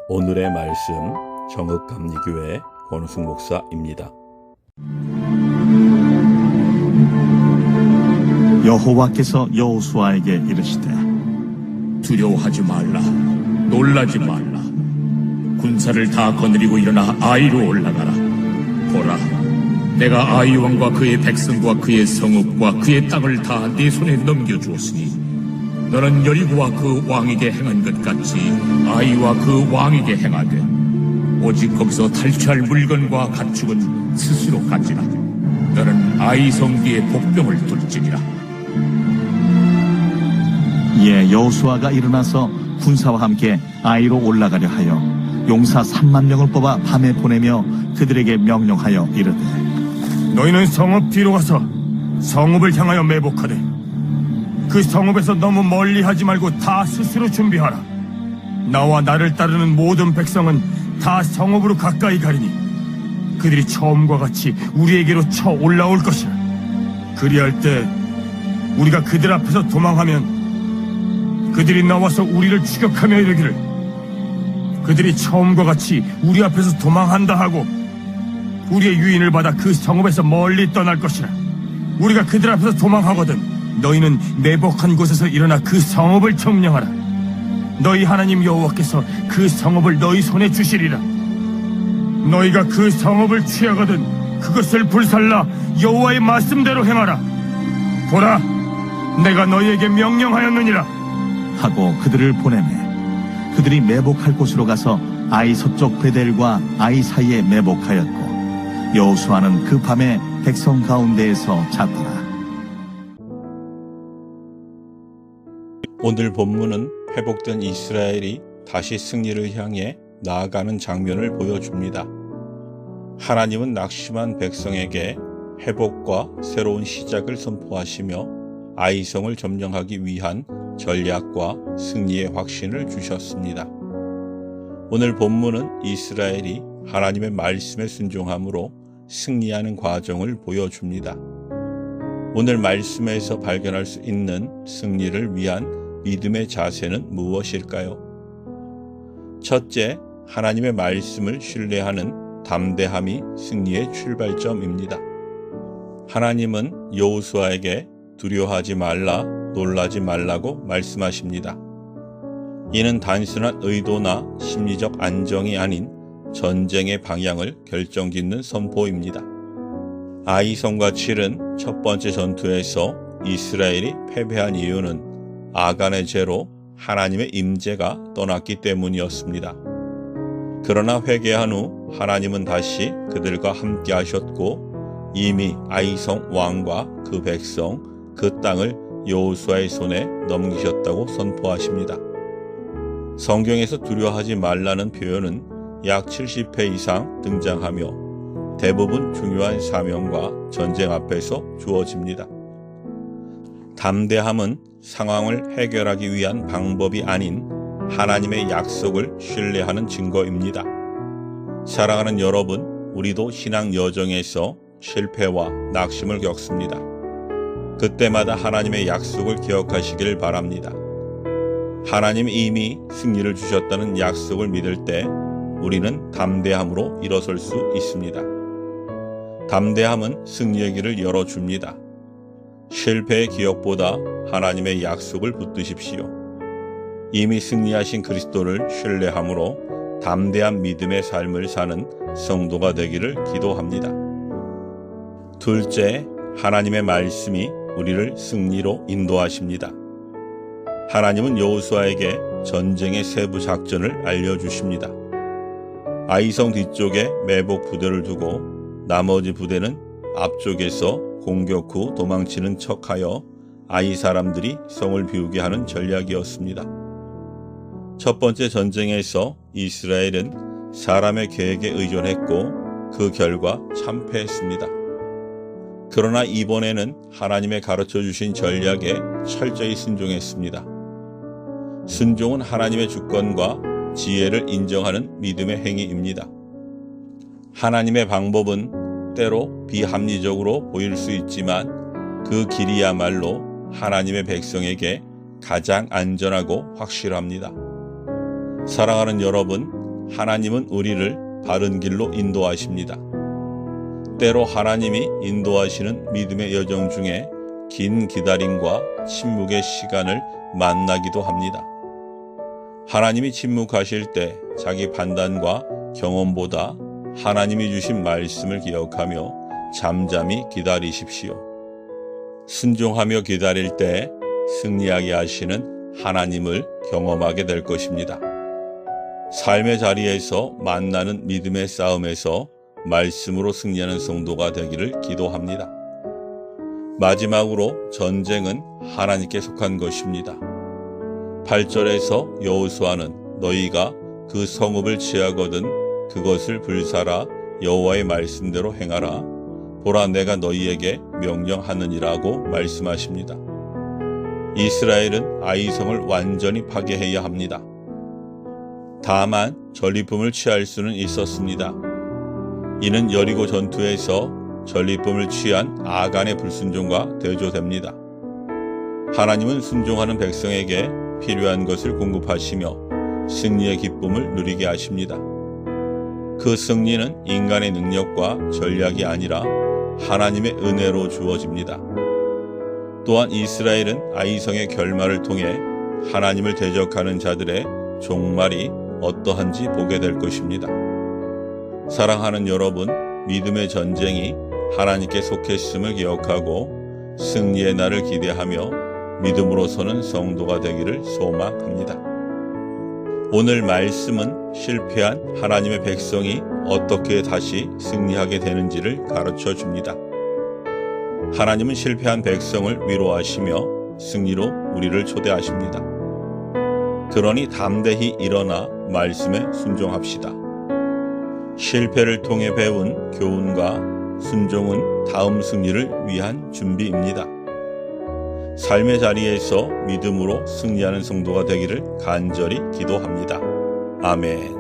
오늘의 말씀 정읍감리교회 권우승 목사입니다. 여호와께서 여호수아에게 이르시되 두려워하지 말라, 놀라지 말라. 군사를 다 거느리고 일어나 아이로 올라가라. 보라, 내가 아이 왕과 그의 백성과 그의 성읍과 그의 땅을 다 네 손에 넘겨주었으니 너는 여리고와 그 왕에게 행한 것 같이 아이와 그 왕에게 행하되, 오직 거기서 탈취할 물건과 가축은 스스로 가지라. 너는 아이 성 뒤에 복병을 둘지니라. 이에 여호수아가 일어나서 군사와 함께 아이로 올라가려 하여 용사 3만 명을 뽑아 밤에 보내며 그들에게 명령하여 이르되, 너희는 성읍 뒤로 가서 성읍을 향하여 매복하되 그 성읍에서 너무 멀리 하지 말고 다 스스로 준비하라. 나와 나를 따르는 모든 백성은 다 성읍으로 가까이 가리니 그들이 처음과 같이 우리에게로 쳐 올라올 것이라. 그리할 때 우리가 그들 앞에서 도망하면 그들이 나와서 우리를 추격하며 이르기를, 그들이 처음과 같이 우리 앞에서 도망한다 하고 우리의 유인을 받아 그 성읍에서 멀리 떠날 것이라. 우리가 그들 앞에서 도망하거든 너희는 매복한 곳에서 일어나 그 성읍을 점령하라. 너희 하나님 여호와께서 그 성읍을 너희 손에 주시리라. 너희가 그 성읍을 취하거든 그것을 불살라 여호와의 말씀대로 행하라. 보라, 내가 너희에게 명령하였느니라 하고 그들을 보내매 그들이 매복할 곳으로 가서 아이 서쪽 베델과 아이 사이에 매복하였고, 여호수아는 그 밤에 백성 가운데에서 잤더라. 오늘 본문은 회복된 이스라엘이 다시 승리를 향해 나아가는 장면을 보여줍니다. 하나님은 낙심한 백성에게 회복과 새로운 시작을 선포하시며 아이성을 점령하기 위한 전략과 승리의 확신을 주셨습니다. 오늘 본문은 이스라엘이 하나님의 말씀에 순종함으로 승리하는 과정을 보여줍니다. 오늘 말씀에서 발견할 수 있는 승리를 위한 믿음의 자세는 무엇일까요? 첫째, 하나님의 말씀을 신뢰하는 담대함이 승리의 출발점입니다. 하나님은 여호수아에게 두려워하지 말라, 놀라지 말라고 말씀하십니다. 이는 단순한 의도나 심리적 안정이 아닌 전쟁의 방향을 결정짓는 선포입니다. 아이성과 칠은 첫 번째 전투에서 이스라엘이 패배한 이유는 아간의 죄로 하나님의 임재가 떠났기 때문이었습니다. 그러나 회개한 후 하나님은 다시 그들과 함께 하셨고, 이미 아이성 왕과 그 백성, 그 땅을 여호수아의 손에 넘기셨다고 선포하십니다. 성경에서 두려워하지 말라는 표현은 약 70회 이상 등장하며 대부분 중요한 사명과 전쟁 앞에서 주어집니다. 담대함은 상황을 해결하기 위한 방법이 아닌 하나님의 약속을 신뢰하는 증거입니다. 사랑하는 여러분, 우리도 신앙 여정에서 실패와 낙심을 겪습니다. 그때마다 하나님의 약속을 기억하시길 바랍니다. 하나님이 이미 승리를 주셨다는 약속을 믿을 때 우리는 담대함으로 일어설 수 있습니다. 담대함은 승리의 길을 열어줍니다. 실패의 기억보다 하나님의 약속을 붙드십시오. 이미 승리하신 그리스도를 신뢰함으로 담대한 믿음의 삶을 사는 성도가 되기를 기도합니다. 둘째, 하나님의 말씀이 우리를 승리로 인도하십니다. 하나님은 여호수아에게 전쟁의 세부 작전을 알려주십니다. 아이성 뒤쪽에 매복 부대를 두고 나머지 부대는 앞쪽에서 공격 후 도망치는 척하여 아이 사람들이 성을 비우게 하는 전략이었습니다. 첫 번째 전쟁에서 이스라엘은 사람의 계획에 의존했고 그 결과 참패했습니다. 그러나 이번에는 하나님의 가르쳐 주신 전략에 철저히 순종했습니다. 순종은 하나님의 주권과 지혜를 인정하는 믿음의 행위입니다. 하나님의 방법은 때로 비합리적으로 보일 수 있지만 그 길이야말로 하나님의 백성에게 가장 안전하고 확실합니다. 사랑하는 여러분, 하나님은 우리를 바른 길로 인도하십니다. 때로 하나님이 인도하시는 믿음의 여정 중에 긴 기다림과 침묵의 시간을 만나기도 합니다. 하나님이 침묵하실 때 자기 판단과 경험보다 하나님이 주신 말씀을 기억하며 잠잠히 기다리십시오. 순종하며 기다릴 때 승리하게 하시는 하나님을 경험하게 될 것입니다. 삶의 자리에서 만나는 믿음의 싸움에서 말씀으로 승리하는 성도가 되기를 기도합니다. 마지막으로 전쟁은 하나님께 속한 것입니다. 8절에서 여호수아는 너희가 그 성읍을 취하거든 그것을 불사라 여호와의 말씀대로 행하라. 보라 내가 너희에게 명령하느니라고 말씀하십니다. 이스라엘은 아이성을 완전히 파괴해야 합니다. 다만 전리품을 취할 수는 있었습니다. 이는 여리고 전투에서 전리품을 취한 아간의 불순종과 대조됩니다. 하나님은 순종하는 백성에게 필요한 것을 공급하시며 승리의 기쁨을 누리게 하십니다. 그 승리는 인간의 능력과 전략이 아니라 하나님의 은혜로 주어집니다. 또한 이스라엘은 아이성의 결말을 통해 하나님을 대적하는 자들의 종말이 어떠한지 보게 될 것입니다. 사랑하는 여러분, 믿음의 전쟁이 하나님께 속했음을 기억하고 승리의 날을 기대하며 믿음으로 서는 성도가 되기를 소망합니다. 오늘 말씀은 실패한 하나님의 백성이 어떻게 다시 승리하게 되는지를 가르쳐 줍니다. 하나님은 실패한 백성을 위로하시며 승리로 우리를 초대하십니다. 그러니 담대히 일어나 말씀에 순종합시다. 실패를 통해 배운 교훈과 순종은 다음 승리를 위한 준비입니다. 삶의 자리에서 믿음으로 승리하는 성도가 되기를 간절히 기도합니다. 아멘.